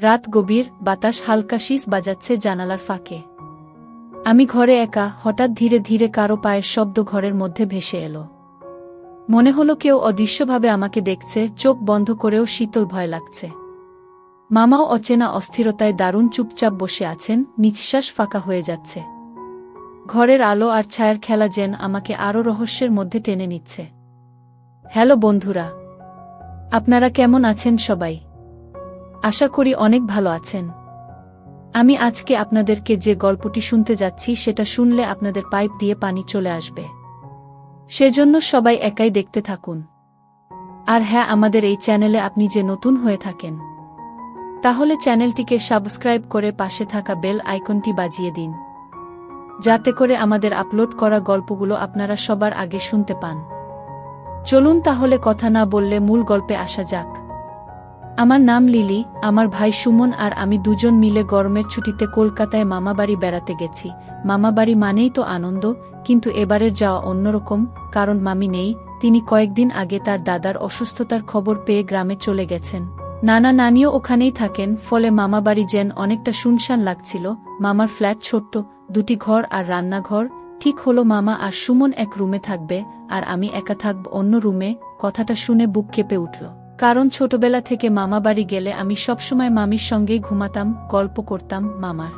রাত গভীর, বাতাস হালকা শীষ বাজাচ্ছে জানালার ফাঁকে। আমি ঘরে একা, হঠাৎ ধীরে ধীরে কারো পায়ের শব্দ ঘরের মধ্যে ভেসে এলো। মনে হলো কেউ অদৃশ্যভাবে আমাকে দেখছে, চোখ বন্ধ করেও শীতল ভয় লাগছে। মামাও অচেনা অস্থিরতায় দারুণ চুপচাপ বসে আছেন, নিঃশ্বাস ফাঁকা হয়ে যাচ্ছে। ঘরের আলো আর ছায়ার খেলা যেন আমাকে আরও রহস্যের মধ্যে টেনে নিচ্ছে। হ্যালো বন্ধুরা, আপনারা কেমন আছেন সবাই? আশা করি অনেক ভালো আছেন। আমি আজকে আপনাদেরকে যে গল্পটি শুনতে যাচ্ছি সেটা শুনলে আপনাদের পাইপ দিয়ে পানি চলে আসবে। সেজন্য সবাই একাই দেখতে থাকুন। আর হ্যাঁ, আমাদের এই চ্যানেলে আপনি যে নতুন হয়ে থাকেন, তাহলে চ্যানেলটিকে সাবস্ক্রাইব করে পাশে থাকা বেল আইকনটি বাজিয়ে দিন, যাতে করে আমাদের আপলোড করা গল্পগুলো আপনারা সবার আগে শুনতে পান। চলুন তাহলে কথা না বললে মূল গল্পে আসা যাক। আমার নাম লিলি, আমার ভাই সুমন আর আমি দুজন মিলে গরমের ছুটিতে কলকাতায় মামাবাড়ি বেড়াতে গেছি। মামাবাড়ি মানেই তো আনন্দ, কিন্তু এবারের যাওয়া অন্যরকম, কারণ মামি নেই। তিনি কয়েকদিন আগে তার দাদার অসুস্থতার খবর পেয়ে গ্রামে চলে গেছেন। নানা নানিও ওখানেই থাকেন, ফলে মামাবাড়ি যেন অনেকটা শুনশান লাগছিল। মামার ফ্ল্যাট ছোট্ট, 2টি ঘর আর রান্নাঘর। ঠিক হলো মামা আর সুমন এক রুমে থাকবে, আর আমি একা থাকব অন্য রুমে। কথাটা শুনে বুক কেঁপে উঠল, কারণ ছোটবেলা থেকে মামাবাড়ি গেলে আমি সবসময় মামির সঙ্গেই ঘুমাতাম, গল্প করতাম। মামার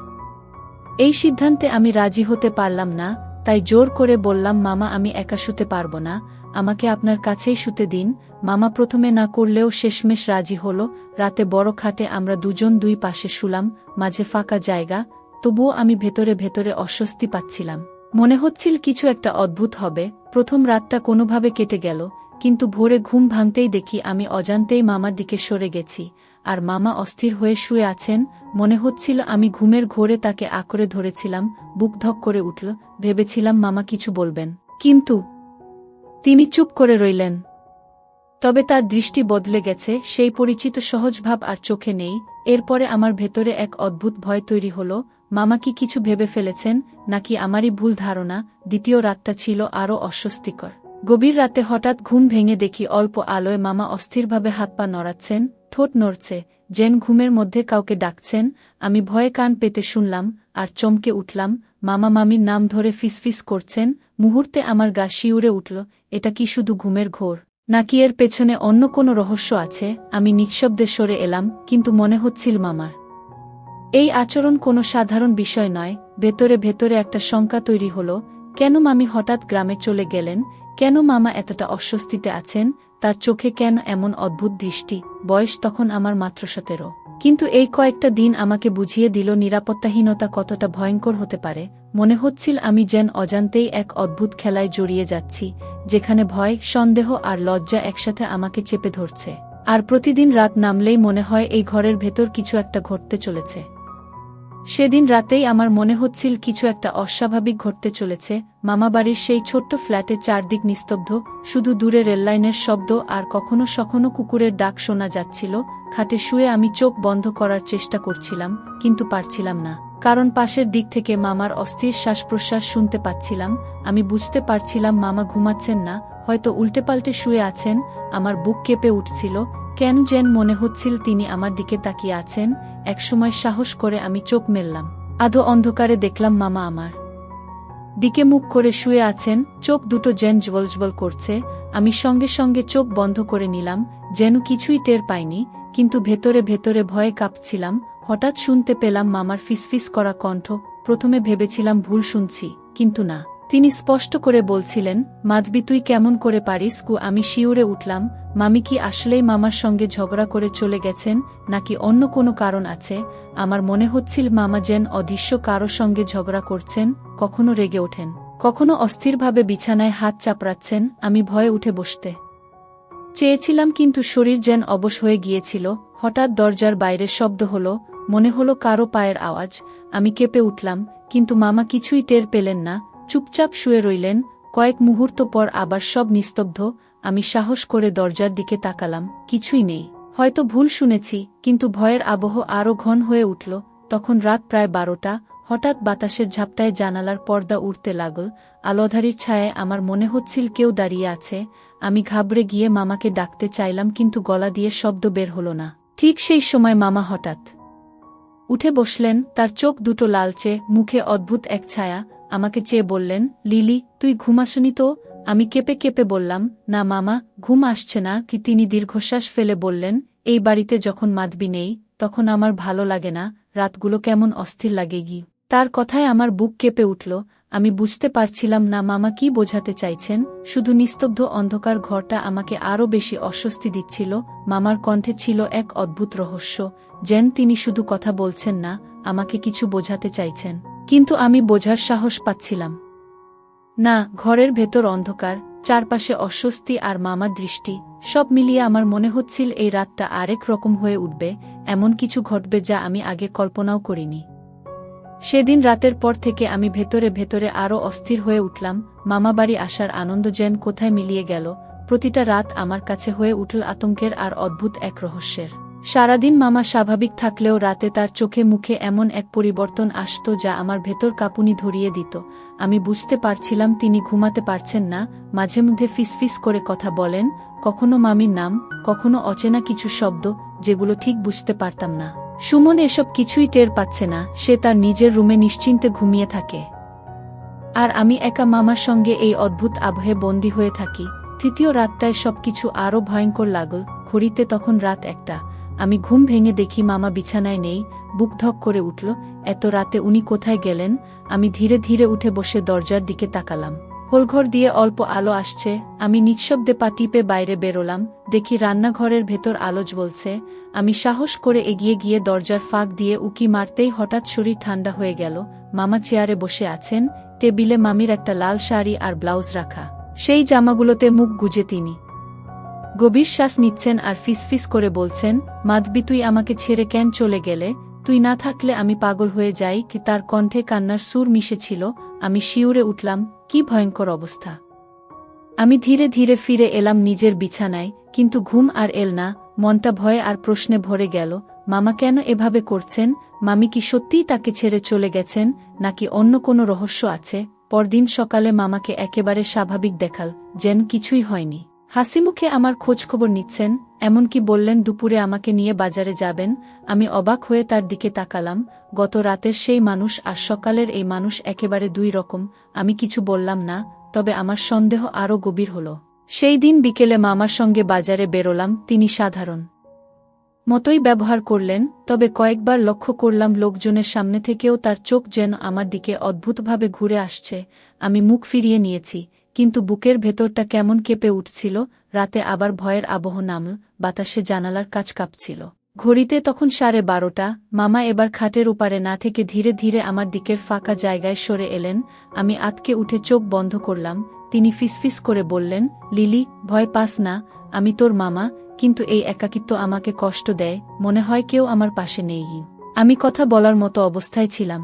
এই সিদ্ধান্তে আমি রাজি হতে পারলাম না, তাই জোর করে বললাম, মামা আমি একা শুতে পারবো না, আমাকে আপনার কাছেই শুতে দিন। মামা প্রথমে না করলেও শেষমেশ রাজি হলো। রাতে বড় খাটে আমরা দুজন দুই পাশে শুলাম, মাঝে ফাঁকা জায়গা। তবুও আমি ভেতরে ভেতরে অস্বস্তি পাচ্ছিলাম। মনে হচ্ছিল কিছু একটা অদ্ভুত হবে। প্রথম রাতটা কোনোভাবে কেটে গেল, কিন্তু ভোরে ঘুম ভাঙতেই দেখি আমি অজান্তেই মামার দিকে সরে গেছি, আর মামা অস্থির হয়ে শুয়ে আছেন। মনে হচ্ছিল আমি ঘুমের ঘোরে তাকে আঁকড়ে ধরেছিলাম। বুক ধক করে উঠল, ভেবেছিলাম মামা কিছু বলবেন, কিন্তু তিনি চুপ করে রইলেন। তবে তার দৃষ্টি বদলে গেছে, সেই পরিচিত সহজ ভাব আর চোখে নেই। এরপরে আমার ভেতরে এক অদ্ভুত ভয় তৈরি হলো। মামা কি কিছু ভেবে ফেলেছেন, নাকি আমারই ভুল ধারণা? দ্বিতীয় রাতটা ছিল আরও অস্বস্তিকর। গভীর রাতে হঠাৎ ঘুম ভেঙে দেখি অল্প আলোয় মামা অস্থিরভাবে হাত পা নড়াচ্ছেন, ঠোঁট নড়ছে, যেন ঘুমের মধ্যে কাউকে ডাকছেন। আমি ভয়ে কান পেতে শুনলাম, আর চমকে উঠলাম। মামা মামির নাম ধরে ফিসফিস করছেন। মুহূর্তে আমার গা শিউরে উঠল। এটা কি শুধু ঘুমের ঘোর, নাকি এর পেছনে অন্য কোনো রহস্য আছে? আমি নিঃশব্দে সরে এলাম, কিন্তু মনে হচ্ছিল মামার এই আচরণ কোনো সাধারণ বিষয় নয়। ভেতরে ভেতরে একটা শঙ্কা তৈরি হলো। কেন মামি হঠাৎ গ্রামে চলে গেলেন? কেন মামা এতটা অস্বস্তিতে আছেন? তার চোখে কেন এমন অদ্ভুত দৃষ্টি? বয়স তখন আমার মাত্র 17, কিন্তু এই কয়েকটা দিন আমাকে বুঝিয়ে দিল নিরাপত্তাহীনতা কতটা ভয়ঙ্কর হতে পারে। মনে হচ্ছিল আমি যেন অজান্তেই এক অদ্ভুত খেলায় জড়িয়ে যাচ্ছি, যেখানে ভয়, সন্দেহ আর লজ্জা একসাথে আমাকে চেপে ধরছে। আর প্রতিদিন রাত নামলেই মনে হয় এই ঘরের ভেতর কিছু একটা ঘটতে চলেছে। সেদিন রাতেই আমার মনে হচ্ছিল কিছু একটা অস্বাভাবিক ঘটতে চলেছে। মামাবাড়ির সেই ছোট্ট ফ্ল্যাটে চারদিক নিস্তব্ধ, শুধু দূরে রেললাইনের শব্দ আর কখনো সখনো কুকুরের ডাক শোনা যাচ্ছিল। খাটে শুয়ে আমি চোখ বন্ধ করার চেষ্টা করছিলাম, কিন্তু পারছিলাম না, কারণ পাশের দিক থেকে মামার অস্থির শ্বাস প্রশ্বাস শুনতে পাচ্ছিলাম। আমি বুঝতে পারছিলাম মামা ঘুমাচ্ছেন না, হয়তো উল্টেপাল্টে শুয়ে আছেন। আমার বুক কেঁপে উঠছিল, কেন যেন মনে হচ্ছিল তিনি আমার দিকে তাকিয়ে আছেন। একসময় সাহস করে আমি চোখ মেললাম। আধো অন্ধকারে দেখলাম মামা আমার দিকে মুখ করে শুয়ে আছেন, চোখ দুটো যেন জ্বলজ্বল করছে। আমি সঙ্গে সঙ্গে চোখ বন্ধ করে নিলাম, যেন কিছুই টের পাইনি, কিন্তু ভেতরে ভেতরে ভয়ে কাঁপছিলাম। হঠাৎ শুনতে পেলাম মামার ফিসফিস করা কণ্ঠ। প্রথমে ভেবেছিলাম ভুল শুনছি, কিন্তু না, তিনি স্পষ্ট করে বলছিলেন, মাধবী তুই কেমন করে পারিস? আমি শিউরে উঠলাম। মামি কি আসলেই মামার সঙ্গে ঝগড়া করে চলে গেছেন, নাকি অন্য কোনো কারণ আছে? আমার মনে হচ্ছিল মামা যেন অদৃশ্য কারো সঙ্গে ঝগড়া করছেন, কখনো রেগে ওঠেন, কখনো অস্থিরভাবে বিছানায় হাত চাপড়াচ্ছেন। আমি ভয়ে উঠে বসতে চেয়েছিলাম, কিন্তু শরীর যেন অবশ হয়ে গিয়েছিল। হঠাৎ দরজার বাইরে শব্দ হলো, মনে হলো কারো পায়ের আওয়াজ। আমি কেঁপে উঠলাম, কিন্তু মামা কিছুই টের পেলেন না, চুপচাপ শুয়ে রইলেন। কয়েক মুহূর্ত পর আবার সব নিস্তব্ধ। আমি সাহস করে দরজার দিকে তাকালাম, কিছুই নেই। হয়তো ভুল শুনেছি, কিন্তু ভয়ের আবহ আরও ঘন হয়ে উঠল। তখন রাত প্রায় 12টা। হঠাৎ বাতাসের ঝাপটায় জানালার পর্দা উড়তে লাগল। আলোধারীর ছায়ায় আমার মনে হচ্ছিল কেউ দাঁড়িয়ে আছে। আমি ঘাবড়ে গিয়ে মামাকে ডাকতে চাইলাম, কিন্তু গলা দিয়ে শব্দ বের হলো না। ঠিক সেই সময় মামা হঠাৎ উঠে বসলেন, তার চোখ দুটো লালচে, মুখে অদ্ভুত এক ছায়া। আমাকে চেয়ে বললেন, লিলি, তুই ঘুমাসনি তো? আমি কেঁপে কেঁপে বললাম, না মামা, ঘুম আসছে না। কি তিনি দীর্ঘশ্বাস ফেলে বললেন, এই বাড়িতে যখন মাধবী নেই তখন আমার ভালো লাগে না, রাতগুলো কেমন অস্থির লাগে গি। তার কথায় আমার বুক কেঁপে উঠল। আমি বুঝতে পারছিলাম না মামা কি বোঝাতে চাইছেন। শুধু নিস্তব্ধ অন্ধকার ঘরটা আমাকে আরও বেশি অস্বস্তি দিচ্ছিল। মামার কণ্ঠে ছিল এক অদ্ভুত রহস্য, যেন তিনি শুধু কথা বলছেন না, আমাকে কিছু বোঝাতে চাইছেন, কিন্তু আমি বোঝার সাহস পাচ্ছিলাম না। ঘরের ভেতর অন্ধকার, চারপাশে অস্বস্তি আর মামার দৃষ্টি, সব মিলিয়ে আমার মনে হচ্ছিল এই রাতটা আরেক রকম হয়ে উঠবে, এমন কিছু ঘটবে যা আমি আগে কল্পনাও করিনি। সেদিন রাতের পর থেকে আমি ভেতরে ভেতরে আরও অস্থির হয়ে উঠলাম। মামাবাড়ি আসার আনন্দ যেন কোথায় মিলিয়ে গেল। প্রতিটা রাত আমার কাছে হয়ে উঠল আতঙ্কের আর অদ্ভুত এক রহস্যের। সারাদিন মামা স্বাভাবিক থাকলেও রাতে তার চোখে মুখে এমন এক পরিবর্তন আসত যা আমার ভেতর কাঁপুনি ধরিয়ে দিত। আমি বুঝতে পারছিলাম তিনি ঘুমাতে পারছেন না। মাঝে মধ্যে ফিসফিস করে কথা বলেন, কখনো মামির নাম, কখনো অচেনা কিছু শব্দ, যেগুলো ঠিক বুঝতে পারতাম না। সুমন এসব কিছুই টের পাচ্ছে না, সে তার নিজের রুমে নিশ্চিন্তে ঘুমিয়ে থাকে। আর আমি একা মামার সঙ্গে এই অদ্ভুত আবহে বন্দী হয়ে থাকি। তৃতীয় রাতটায় সবকিছু আরও ভয়ঙ্কর লাগল। ঘড়িতে তখন রাত 1টা। আমি ঘুম ভেঙে দেখি মামা বিছানায় নেই। বুক ধক করে উঠল, এত রাতে উনি কোথায় গেলেন? আমি ধীরে ধীরে উঠে বসে দরজার দিকে তাকালাম। হোলঘর দিয়ে অল্প আলো আসছে। আমি নিঃশব্দে পা টিপে বাইরে বেরোলাম। দেখি রান্নাঘরের ভেতর আলো জ্বলছে। আমি সাহস করে এগিয়ে গিয়ে দরজার ফাঁক দিয়ে উকি মারতেই হঠাৎ শরীর ঠান্ডা হয়ে গেল। মামা চেয়ারে বসে আছেন, টেবিলে মামির একটা লাল শাড়ি আর ব্লাউজ রাখা, সেই জামাগুলোতে মুখ গুজে তিনি গভীর শ্বাস নিচ্ছেন আর ফিসফিস করে বলছেন, মাধবী, তুই আমাকে ছেড়ে কেন চলে গেলে? তুই না থাকলে আমি পাগল হয়ে যাই। কি তার কণ্ঠে কান্নার সুর মিশেছিল। আমি শিউরে উঠলাম, কি ভয়ঙ্কর অবস্থা। আমি ধীরে ধীরে ফিরে এলাম নিজের বিছানায়, কিন্তু ঘুম আর এল না। মনটা ভয়ে আর প্রশ্নে ভরে গেল। মামা কেন এভাবে করছেন? মামি কি সত্যিই তাকে ছেড়ে চলে গেছেন, নাকি অন্য কোনো রহস্য আছে? পরদিন সকালে মামাকে একেবারে স্বাভাবিক দেখাল, যেন কিছুই হয়নি। হাসিমুখে আমার খোঁজখবর নিচ্ছেন, এমনকি বললেন দুপুরে আমাকে নিয়ে বাজারে যাবেন। আমি অবাক হয়ে তার দিকে তাকালাম। গত রাতের সেই মানুষ আর সকালের এই মানুষ একেবারে দুই রকম। আমি কিছু বললাম না, তবে আমার সন্দেহ আরও গভীর হল। সেই দিন বিকেলে মামার সঙ্গে বাজারে বেরোলাম। তিনি সাধারণ মতোই ব্যবহার করলেন, তবে কয়েকবার লক্ষ্য করলাম লোকজনের সামনে থেকেও তার চোখ যেন আমার দিকে অদ্ভুতভাবে ঘুরে আসছে। আমি মুখ ফিরিয়ে নিয়েছি, কিন্তু বুকের ভেতরটা কেমন কেঁপে উঠছিল। রাতে আবার ভয়ের আবহ নামল, বাতাসে জানালার কাছ কাঁপছিল। ঘড়িতে তখন 12:30। মামা এবার খাটের উপারে না থেকে ধীরে ধীরে আমার দিকের ফাঁকা জায়গায় সরে এলেন। আমি আতকে উঠে চোখ বন্ধ করলাম। তিনি ফিসফিস করে বললেন, লিলি, ভয় পাস না, আমি তোর মামা। কিন্তু এই একাকিত্ব আমাকে কষ্ট দেয়, মনে হয় কেউ আমার পাশে নেই। আমি কথা বলার মতো অবস্থায় ছিলাম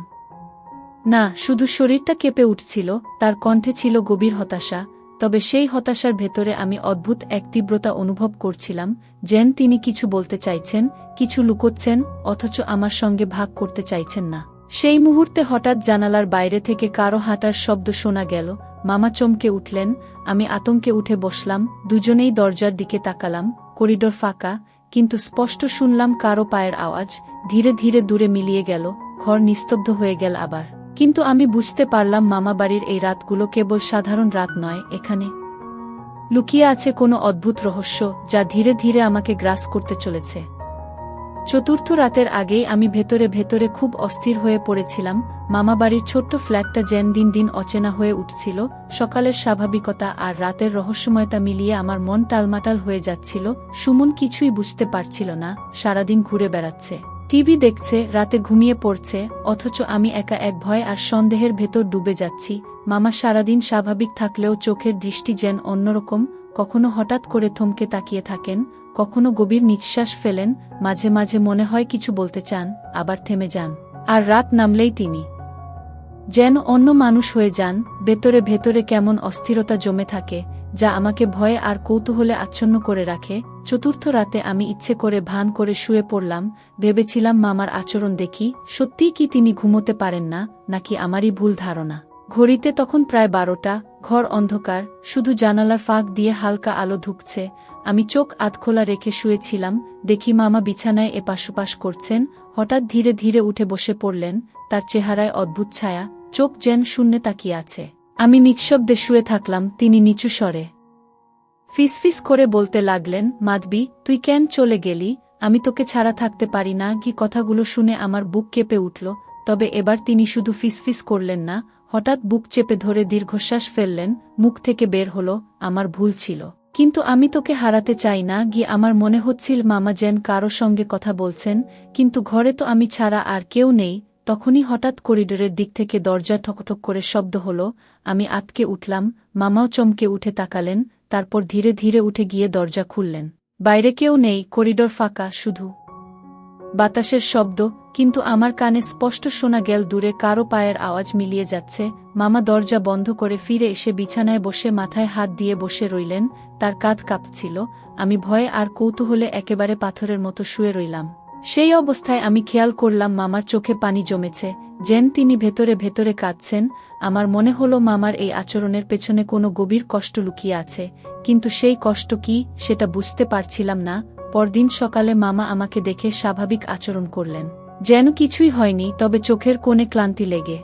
না, শুধু শরীরটা কেঁপে উঠছিল। তার কণ্ঠে ছিল গভীর হতাশা, তবে সেই হতাশার ভেতরে আমি অদ্ভুত এক তীব্রতা অনুভব করছিলাম, যেন তিনি কিছু বলতে চাইছেন, কিছু লুকোচ্ছেন, অথচ আমার সঙ্গে ভাগ করতে চাইছেন না। সেই মুহূর্তে হঠাৎ জানালার বাইরে থেকে কারো হাঁটার শব্দ শোনা গেল। মামা চমকে উঠলেন। আমি আতঙ্কে উঠে বসলাম। দুজনেই দরজার দিকে তাকালাম। করিডোর ফাঁকা, কিন্তু স্পষ্ট শুনলাম কারো পায়ের আওয়াজ। ধীরে ধীরে দূরে মিলিয়ে গেল। ঘর নিস্তব্ধ হয়ে গেল আবার। কিন্তু আমি বুঝতে পারলাম মামা বাড়ির এই রাতগুলো কেবল সাধারণ রাত নয়, এখানে লুকিয়ে আছে কোনো অদ্ভুত রহস্য, যা ধীরে ধীরে আমাকে গ্রাস করতে চলেছে। চতুর্থ রাতের আগেই আমি ভেতরে ভেতরে খুব অস্থির হয়ে পড়েছিলাম। মামাবাড়ির ছোট্ট ফ্ল্যাটটা যেন দিন দিন অচেনা হয়ে উঠছিল। সকালের স্বাভাবিকতা আর রাতের রহস্যময়তা মিলিয়ে আমার মন টালমাটাল হয়ে যাচ্ছিল। সুমন কিছুই বুঝতে পারছিল না, সারাদিন ঘুরে বেড়াচ্ছে, টিভি দেখছে, রাতে ঘুমিয়ে পড়ছে, অথচ আমি একা এক ভয় আর সন্দেহের ভেতর ডুবে যাচ্ছি। মামা সারাদিন স্বাভাবিক থাকলেও চোখের দৃষ্টি যেন অন্যরকম। কখনো হঠাৎ করে থমকে তাকিয়ে থাকেন, কখনো গভীর নিঃশ্বাস ফেলেন। মাঝে মাঝে মনে হয় কিছু বলতে চান, আবার থেমে যান। আর রাত নামলেই তিনি যেন অন্য মানুষ হয়ে যান। ভেতরে ভেতরে কেমন অস্থিরতা জমে থাকে, যা আমাকে ভয়ে আর কৌতূহলে আচ্ছন্ন করে রাখে। চতুর্থ রাতে আমি ইচ্ছে করে ভান করে শুয়ে পড়লাম। ভেবেছিলাম মামার আচরণ দেখি, সত্যিই কি তিনি ঘুমোতে পারেন না, নাকি আমারই ভুল ধারণা। ঘড়িতে তখন প্রায় 12টা, ঘর অন্ধকার, শুধু জানালার ফাঁক দিয়ে হালকা আলো ঢুকছে। আমি চোখ আধখোলা রেখে শুয়েছিলাম, দেখি মামা বিছানায় এপাশ-ওপাশ করছেন। হঠাৎ ধীরে ধীরে উঠে বসে পড়লেন, তার চেহারায় অদ্ভুত ছায়া, চোখ যেন শূন্যে তাকিয়ে আছে। আমি নিঃশব্দে শুয়ে থাকলাম, তিনি নিচু স্বরে ফিসফিস করে বলতে লাগলেন, মাধবী, তুই কেন চলে গেলি? আমি তোকে ছাড়া থাকতে পারি না। কি কথাগুলো শুনে আমার বুক কেঁপে উঠল। তবে এবার তিনি শুধু ফিসফিস করলেন না, হঠাৎ বুক চেপে ধরে দীর্ঘশ্বাস ফেললেন। মুখ থেকে বের হলো, আমার ভুল ছিল, কিন্তু আমি তোকে হারাতে চাই না। আমার মনে হচ্ছিল মামা যেন কারো সঙ্গে কথা বলছেন, কিন্তু ঘরে তো আমি ছাড়া আর কেউ নেই। তখনই হঠাৎ করিডোরের দিক থেকে দরজা ঠকঠক করে শব্দ হলো। আমি আতকে উঠলাম, মামাও চমকে উঠে তাকালেন, তারপর ধীরে ধীরে উঠে গিয়ে দরজা খুললেন। বাইরে কেউ নেই, করিডোর ফাঁকা, শুধু বাতাসের শব্দ। কিন্তু আমার কানে স্পষ্ট শোনা গেল দূরে কারো পায়ের আওয়াজ মিলিয়ে যাচ্ছে। মামা দরজা বন্ধ করে ফিরে এসে বিছানায় বসে মাথায় হাত দিয়ে বসে রইলেন, তার কাঁধ কাঁপছিল। আমি ভয়ে আর কৌতূহলে একেবারে পাথরের মতো শুয়ে রইলাম। সেই অবস্থায় আমি খেয়াল করলাম মামার চোখে পানি জমেছে, যেন তিনি ভেতরে ভেতরে কাঁদছেন। আমার মনে হলো মামার এই আচরণের পেছনে কোনো গভীর কষ্ট লুকিয়ে আছে, কিন্তু সেই কষ্ট কি সেটা বুঝতে পারছিলাম না। পরদিন সকালে মামা আমাকে দেখে স্বাভাবিক আচরণ করলেন, যেন কিছুই হয়নি, তবে চোখের কোণে ক্লান্তি লেগে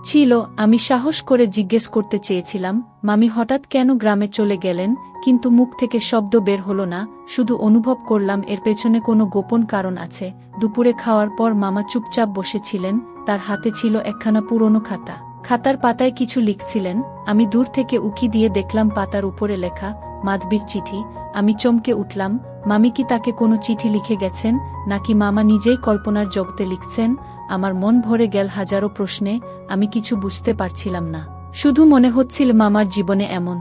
ছিল। আমি সাহস করে জিজ্ঞেস করতে চেয়েছিলাম, মামি হঠাৎ কেন গ্রামে চলে গেলেন? কিন্তু মুখ থেকে শব্দ বের হলো না, শুধু অনুভব করলাম এর পেছনে কোনো গোপন কারণ আছে। দুপুরে খাওয়ার পর মামা চুপচাপ বসেছিলেন, তার হাতে ছিল একখানা পুরনো খাতা। খাতার পাতায় কিছু লিখছিলেন। আমি দূর থেকে উকি দিয়ে দেখলাম পাতার উপরে লেখা, মাধবীর চিঠি। আমি চমকে উঠলাম, মামি কি তাকে কোনো চিঠি লিখে গেছেন, নাকি মামা নিজেই কল্পনার জগতে লিখছেন? আমার মন ভরে গেল হাজারো প্রশ্নে। আমি কিছু বুঝতে পারছিলাম না, শুধু মনে হচ্ছিল মামার জীবনে এমন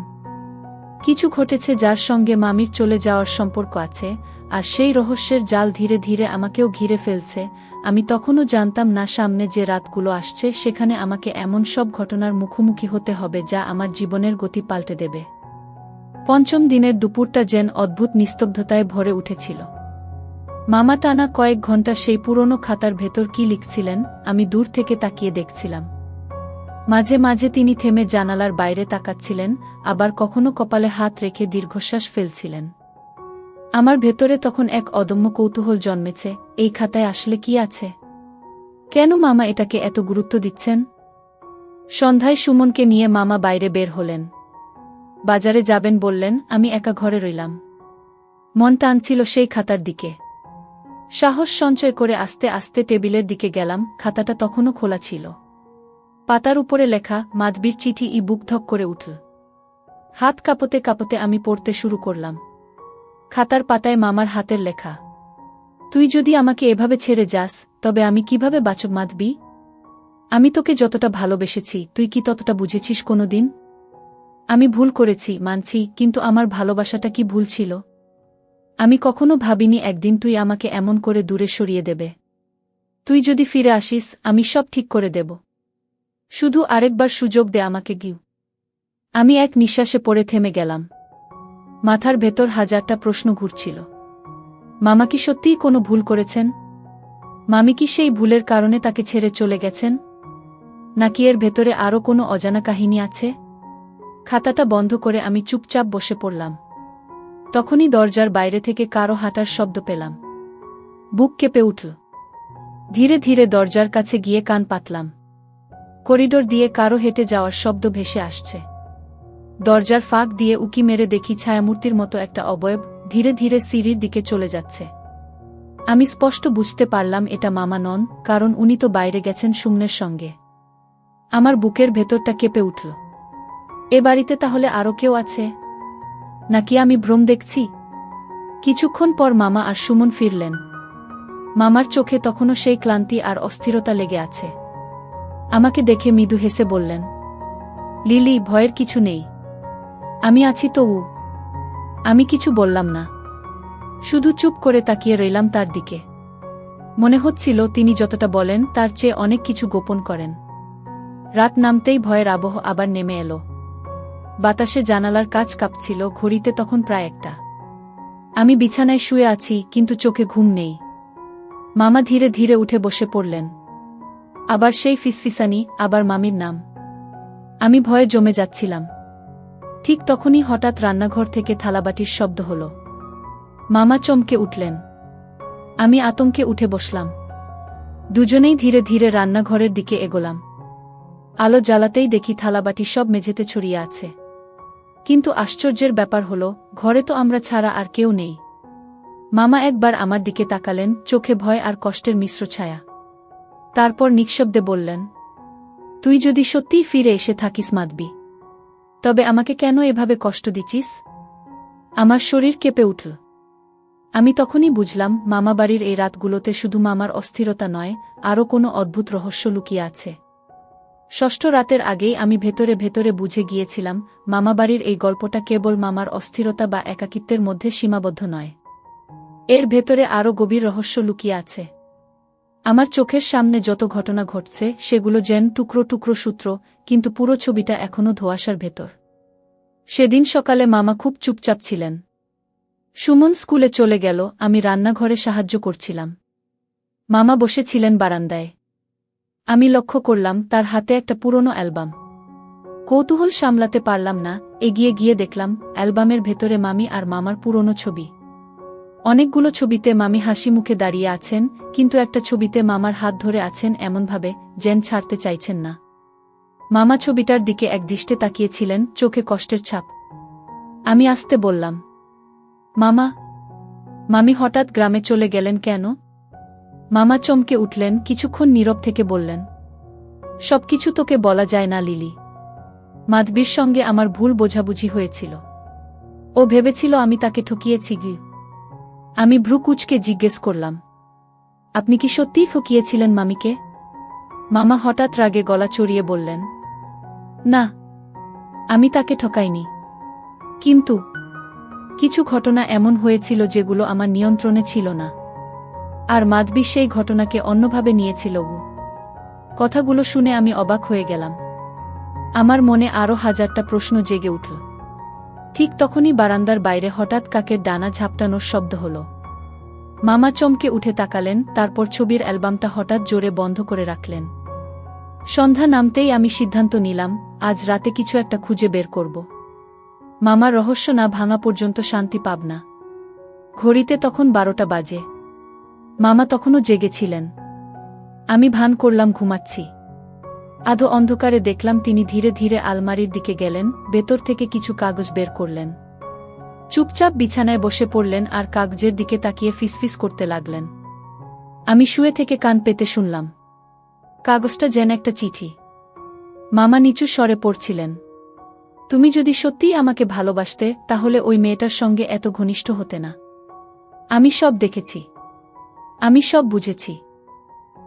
কিছু ঘটেছে যার সঙ্গে মামির চলে যাওয়ার সম্পর্ক আছে, আর সেই রহস্যের জাল ধীরে ধীরে আমাকেও ঘিরে ফেলছে। আমি তখনও জানতাম না সামনে যে রাতগুলো আসছে সেখানে আমাকে এমন সব ঘটনার মুখোমুখি হতে হবে যা আমার জীবনের গতি পাল্টে দেবে। পঞ্চম দিনের দুপুরটা যেন অদ্ভুত নিস্তব্ধতায় ভরে উঠেছিল। মামা টানা কয়েক ঘণ্টা সেই পুরনো খাতার ভেতর কি লিখছিলেন আমি দূর থেকে তাকিয়ে দেখছিলাম। মাঝে মাঝে তিনি থেমে জানালার বাইরে তাকাচ্ছিলেন, আবার কখনো কপালে হাত রেখে দীর্ঘশ্বাস ফেলছিলেন। আমার ভেতরে তখন এক অদম্য কৌতূহল জন্মেছে, এই খাতায় আসলে কি আছে? কেন মামা এটাকে এত গুরুত্ব দিচ্ছেন? সন্ধ্যায় সুমনকে নিয়ে মামা বাইরে বের হলেন। বাজারে যাবেন বললেন। আমি একা ঘরে রইলাম, মন টানছিল সেই খাতার দিকে। সাহস সঞ্চয় করে আস্তে আস্তে টেবিলের দিকে গেলাম। খাতাটা তখনও খোলা ছিল। পাতার উপরে লেখা, মাধবীর চিঠি। বুক ধক করে উঠল। হাত কাঁপতে কাঁপতে আমি পড়তে শুরু করলাম। খাতার পাতায় মামার হাতের লেখা, তুই যদি আমাকে এভাবে ছেড়ে যাস তবে আমি কিভাবে বাঁচব মাধবী? আমি তোকে যতটা ভালোবেসেছি তুই কি ততটা বুঝেছিস কোনোদিন? আমি ভুল করেছি, মানছি, কিন্তু আমার ভালোবাসাটা কি ভুল ছিল? আমি কখনো ভাবিনি একদিন তুই আমাকে এমন করে দূরে সরিয়ে দেবে। তুই যদি ফিরে আসিস আমি সব ঠিক করে দেব। শুধু আরেকবার সুযোগ দে আমাকে গিয়ে। আমি এক নিঃশ্বাসে পড়ে থেমে গেলাম। মাথার ভেতর হাজারটা প্রশ্ন ঘুরছিল। মামা কি সত্যিই কোনো ভুল করেছেন? মামি কি সেই ভুলের কারণে তাকে ছেড়ে চলে গেছেন, নাকি এর ভেতরে আরও কোনো অজানা কাহিনী আছে? খাতাটা বন্ধ করে আমি চুপচাপ বসে পড়লাম। তখনই দরজার বাইরে থেকে কারো হাঁটার শব্দ পেলাম। বুক কেঁপে উঠল। ধীরে ধীরে দরজার কাছে গিয়ে কান পাতলাম। করিডোর দিয়ে কারো হেঁটে যাওয়ার শব্দ ভেসে আসছে। দরজার ফাঁক দিয়ে উকি মেরে দেখি ছায়ামূর্তির মতো একটা অবয়ব ধীরে ধীরে সিঁড়ির দিকে চলে যাচ্ছে। আমি স্পষ্ট বুঝতে পারলাম এটা মামা নন, কারণ উনি তো বাইরে গেছেন সুমনের সঙ্গে। আমার বুকের ভেতরটা কেঁপে উঠল। এ বাড়িতে তাহলে আরও কেউ আছে, নাকি আমি ভ্রম দেখছি? কিছুক্ষণ পর মামা আর সুমন ফিরলেন। মামার চোখে তখনও সেই ক্লান্তি আর অস্থিরতা লেগে আছে। আমাকে দেখে মৃদু হেসে বললেন, লিলি, ভয়ের কিছু নেই, আমি আছি তো। আমি কিছু বললাম না, শুধু চুপ করে তাকিয়ে রইলাম তার দিকে। মনে হচ্ছিল তিনি যতটা বলেন তার চেয়ে অনেক কিছু গোপন করেন। রাত নামতেই ভয়ের আবহ আবার নেমে এলো। বাতাসে জানালার কাচ কাঁপছিল। ঘড়িতে তখন প্রায় 1টা। আমি বিছানায় শুয়ে আছি, কিন্তু চোখে ঘুম নেই। মামা ধীরে ধীরে উঠে বসে পড়লেন। আবার সেই ফিসফিসানি, আবার মামির নাম। আমি ভয়ে জমে যাচ্ছিলাম। ঠিক তখনই হঠাৎ রান্নাঘর থেকে থালাবাটির শব্দ হল। মামা চমকে উঠলেন। আমি আতঙ্কে উঠে বসলাম। দুজনেই ধীরে ধীরে রান্নাঘরের দিকে এগোলাম। আলো জ্বালাতেই দেখি থালাবাটি সব মেঝেতে ছড়িয়ে আছে। কিন্তু আশ্চর্যের ব্যাপার হল, ঘরে তো আমরা ছাড়া আর কেউ নেই। মামা একবার আমার দিকে তাকালেন, চোখে ভয় আর কষ্টের মিশ্র ছায়া। তারপর নিঃশব্দে বললেন, তুই যদি সত্যিই ফিরে এসে থাকিস মাধবী, তবে আমাকে কেন এভাবে কষ্ট দিচ্ছিস? আমার শরীর কেঁপে উঠল। আমি তখনই বুঝলাম, মামাবাড়ির এই রাতগুলোতে শুধু মামার অস্থিরতা নয়, আরও কোনো অদ্ভুত রহস্য লুকিয়ে আছে। ষষ্ঠ রাতের আগেই আমি ভেতরে ভেতরে বুঝে গিয়েছিলাম, মামাবাড়ির এই গল্পটা কেবল মামার অস্থিরতা বা একাকিত্বের মধ্যে সীমাবদ্ধ নয়। এর ভেতরে আরও গভীর রহস্য লুকিয়ে আছে। আমার চোখের সামনে যত ঘটনা ঘটছে সেগুলো যেন টুকরো টুকরো সূত্র, কিন্তু পুরো ছবিটা এখনও ধোঁয়াশার ভেতর। সেদিন সকালে মামা খুব চুপচাপ ছিলেন। সুমন স্কুলে চলে গেল, আমি রান্নাঘরে সাহায্য করছিলাম। মামা বসেছিলেন বারান্দায়। আমি লক্ষ্য করলাম তার হাতে একটা পুরনো অ্যালবাম। কৌতূহল সামলাতে পারলাম না, এগিয়ে গিয়ে দেখলাম অ্যালবামের ভেতরে মামি আর মামার পুরনো ছবি। অনেকগুলো ছবিতে মামি হাসি মুখে দাঁড়িয়ে আছেন, কিন্তু একটা ছবিতে মামার হাত ধরে আছেন এমনভাবে যেন ছাড়তে চাইছেন না। মামা ছবিটার দিকে একদৃষ্টে তাকিয়েছিলেন, চোখে কষ্টের ছাপ। আমি আস্তে বললাম, মামা, মামি হঠাৎ গ্রামে চলে গেলেন কেন? মামা চমকে উঠলেন, কিছুক্ষণ নীরব থেকে বললেন, সবকিছু তোকে বলা যায় না লিলি। মাধবীর সঙ্গে আমার ভুল বোঝাবুঝি হয়েছিল। ও ভেবেছিল আমি তাকে ঠকিয়েছি গি। আমি ভ্রু কুঁচকে জিজ্ঞেস করলাম, আপনি কি সত্যিই ঠকিয়েছিলেন মামিকে? মামা হঠাৎ রাগে গলা চড়িয়ে বললেন, না, আমি তাকে ঠকাইনি। কিন্তু কিছু ঘটনা এমন হয়েছিল যেগুলো আমার নিয়ন্ত্রণে ছিল না। আর মাধবী সেই ঘটনাকে অন্যভাবে নিয়েছিল। কথাগুলো শুনে আমি অবাক হয়ে গেলাম। আমার মনে আরও হাজারটা প্রশ্ন জেগে উঠল। ঠিক তখনই বারান্দার বাইরে হঠাৎ কাকের ডানা ঝাপটানোর শব্দ হল। মামা চমকে উঠে তাকালেন, তারপর ছবির অ্যালবামটা হঠাৎ জোরে বন্ধ করে রাখলেন। সন্ধ্যা নামতেই আমি সিদ্ধান্ত নিলাম, আজ রাতে কিছু একটা খুঁজে বের করব। মামার রহস্য না ভাঙা পর্যন্ত শান্তি পাব না। ঘড়িতে তখন 12টা বাজে। মামা তখনও জেগেছিলেন। আমি ভান করলাম ঘুমাচ্ছি। আধো অন্ধকারে দেখলাম তিনি ধীরে ধীরে আলমারির দিকে গেলেন, ভেতর থেকে কিছু কাগজ বের করলেন। চুপচাপ বিছানায় বসে পড়লেন আর কাগজের দিকে তাকিয়ে ফিসফিস করতে লাগলেন। আমি শুয়ে থেকে কান পেতে শুনলাম। কাগজটা যেন একটা চিঠি। মামা নিচু স্বরে পড়ছিলেন, তুমি যদি সত্যিই আমাকে ভালোবাসতে তাহলে ওই মেয়েটার সঙ্গে এত ঘনিষ্ঠ হতে না। আমি সব দেখেছি। আমি সব বুঝেছি।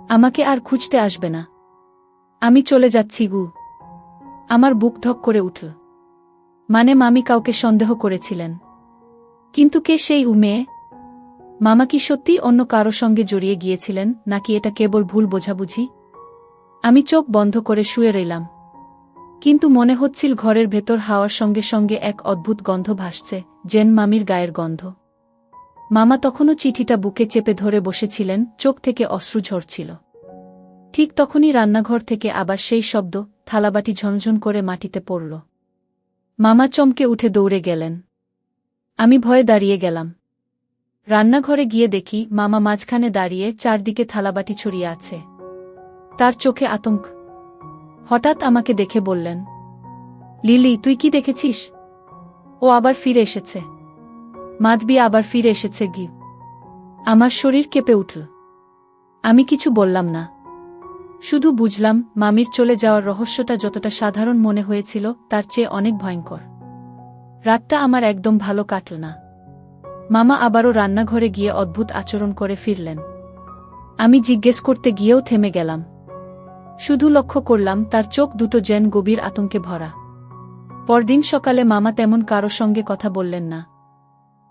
আমাকে আর খুঁজতে আসবে না। আমি চলে যাচ্ছি গু। আমার বুক ধক করে উঠল। মানে মামি কাউকে সন্দেহ করেছিলেন। কিন্তু কে সেই মেয়ে? মামা কি সত্যিই অন্য কারো সঙ্গে জড়িয়ে গিয়েছিলেন, নাকি এটা কেবল ভুল বোঝাবুঝি? আমি চোখ বন্ধ করে শুয়ে রইলাম। কিন্তু মনে হচ্ছিল ঘরের ভেতর হাওয়ার সঙ্গে সঙ্গে এক অদ্ভুত গন্ধ ভাসছে, যেন মামির গায়ের গন্ধ। মামা তখনও চিঠিটা বুকে চেপে ধরে বসেছিলেন, চোখ থেকে অশ্রু ঝরছিল। ঠিক তখনই রান্নাঘর থেকে আবার সেই শব্দ, থালাবাটি ঝনঝন করে মাটিতে পড়ল। মামা চমকে উঠে দৌড়ে গেলেন। আমি ভয়ে দাঁড়িয়ে গেলাম। রান্নাঘরে গিয়ে দেখি মামা মাঝখানে দাঁড়িয়ে, চারদিকে থালাবাটি ছড়িয়ে আছে। তার চোখে আতঙ্ক। হঠাৎ আমাকে দেখে বললেন, লিলি, তুই কি দেখেছিস? ও আবার ফিরে এসেছে। মাধবী আবার ফিরে এসেছে গি। আমার শরীর কেঁপে উঠল। আমি কিছু বললাম না। শুধু বুঝলাম, মামির চলে যাওয়ার রহস্যটা যতটা সাধারণ মনে হয়েছিল তার চেয়ে অনেক ভয়ঙ্কর। রাতটা আমার একদম ভালো কাটল না। মামা আবারও রান্নাঘরে গিয়ে অদ্ভুত আচরণ করে ফিরলেন। আমি জিজ্ঞেস করতে গিয়েও থেমে গেলাম। শুধু লক্ষ্য করলাম তার চোখ দুটো যেন গভীর আতঙ্কে ভরা। পরদিন সকালে মামা তেমন কারো সঙ্গে কথা বললেন না।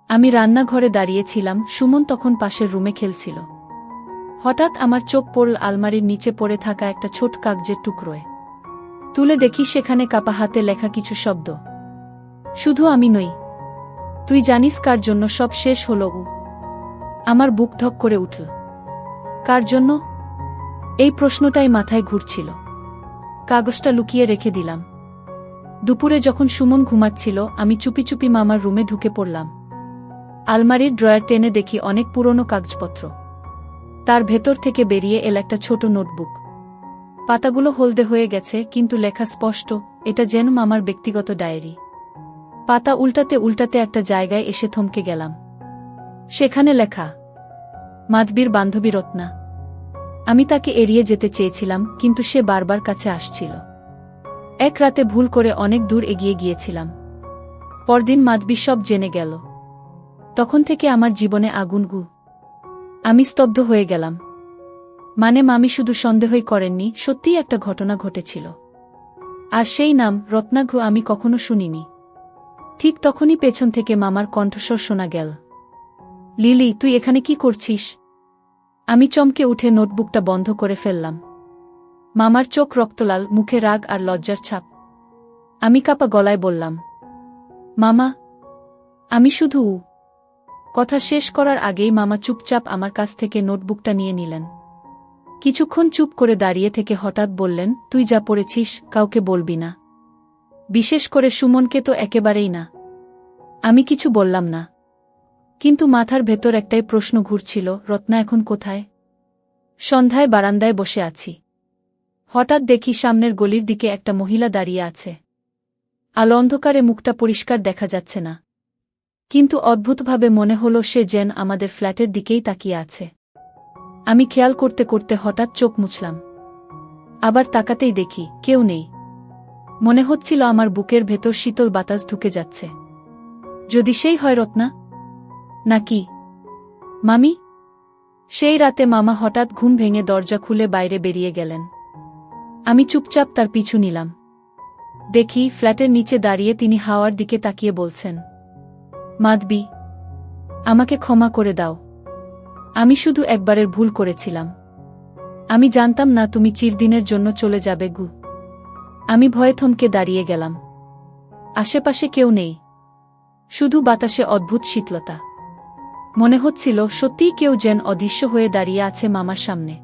আমি রান্নাঘরে দাঁড়িয়েছিলাম, সুমন তখন পাশের রুমে খেলছিল। হঠাৎ আমার চোখ পড়ল আলমারির নিচে পড়ে থাকা একটা ছোট কাগজের টুকরোয়। তুলে দেখি সেখানে কাপা হাতে লেখা কিছু শব্দ। শুধু আমি নই, তুই জানিস কার জন্য সব শেষ হলো? আমার বুক ধক করে উঠল। কার জন্য? এই প্রশ্নটাই মাথায় ঘুরছিল। কাগজটা লুকিয়ে রেখে দিলাম। দুপুরে যখন সুমন ঘুমাচ্ছিল আমি চুপি চুপি মামার রুমে ঢুকে পড়লাম। আলমারির ড্রয়ার টেনে দেখি অনেক পুরনো কাগজপত্র। তার ভেতর থেকে বেরিয়ে এল একটা ছোট নোটবুক। পাতাগুলো হলদে হয়ে গেছে, কিন্তু লেখা স্পষ্ট, এটা যেন মামার ব্যক্তিগত ডায়েরি। পাতা উল্টাতে উল্টাতে একটা জায়গায় এসে থমকে গেলাম। সেখানে লেখা, মাধবীর বান্ধবী রত্না। আমি তাকে এড়িয়ে যেতে চেয়েছিলাম, কিন্তু সে বারবার কাছে আসছিল। এক রাতে ভুল করে অনেক দূর এগিয়ে গিয়েছিলাম। পরদিন মাধবী সব জেনে গেল। তখন থেকে আমার জীবনে আগুন গু। আমি স্তব্ধ হয়ে গেলাম। মানে মামি শুধু সন্দেহই করেননি, সত্যিই একটা ঘটনা ঘটেছিল। আর সেই নাম রত্নাঘু আমি কখনো শুনিনি। ঠিক তখনই পেছন থেকে মামার কণ্ঠস্বর শোনা গেল, লিলি, তুই এখানে কি করছিস? আমি চমকে উঠে নোটবুকটা বন্ধ করে ফেললাম। মামার চোখ রক্তলাল, মুখে রাগ আর লজ্জার ছাপ। আমি কাপা গলায় বললাম, মামা, আমি শুধু কথা শেষ করার আগেই মামা চুপচাপ আমার কাছ থেকে নোটবুকটা নিয়ে নিলেন। কিছুক্ষণ চুপ করে দাঁড়িয়ে থেকে হঠাৎ বললেন, তুই যা পড়েছিস কাউকে বলবি না, বিশেষ করে সুমনকে তো একেবারেই না। আমি কিছু বললাম না, কিন্তু মাথার ভেতর একটাই প্রশ্ন ঘুরছিল, রত্না এখন কোথায়? সন্ধ্যায় বারান্দায় বসে আছি। হঠাৎ দেখি সামনের গলির দিকে একটা মহিলা দাঁড়িয়ে আছে। আলো অন্ধকারে মুখটা পরিষ্কার দেখা যাচ্ছে না, কিন্তু অদ্ভুতভাবে মনে হলো সে যেন আমাদের ফ্ল্যাটের দিকেই তাকিয়ে আছে। আমি খেয়াল করতে করতে হঠাৎ চোখ মুছলাম। আবার তাকাতেই দেখি কেউ নেই। মনে হচ্ছিল আমার বুকের ভেতর শীতল বাতাস ঢুকে যাচ্ছে। যদি সেই হয় রত্না, নাকি মামি? সেই রাতে মামা হঠাৎ ঘুম ভেঙে দরজা খুলে বাইরে বেরিয়ে গেলেন। আমি চুপচাপ তার পিছু নিলাম। দেখি ফ্ল্যাটের নিচে দাঁড়িয়ে তিনি হাওয়ার দিকে তাকিয়ে বলছেন, মাধবী, আমাকে ক্ষমা করে দাও। আমি শুধু একবারের ভুল করেছিলাম। আমি জানতাম না তুমি চিরদিনের জন্য চলে যাবে গু। আমি ভয়ে থমকে দাঁড়িয়ে গেলাম। আশেপাশে কেউ নেই, শুধু বাতাসে অদ্ভুত শীতলতা। মনে হচ্ছিল সত্যিই কেউ যেন অদৃশ্য হয়ে দাঁড়িয়ে আছে মামার সামনে।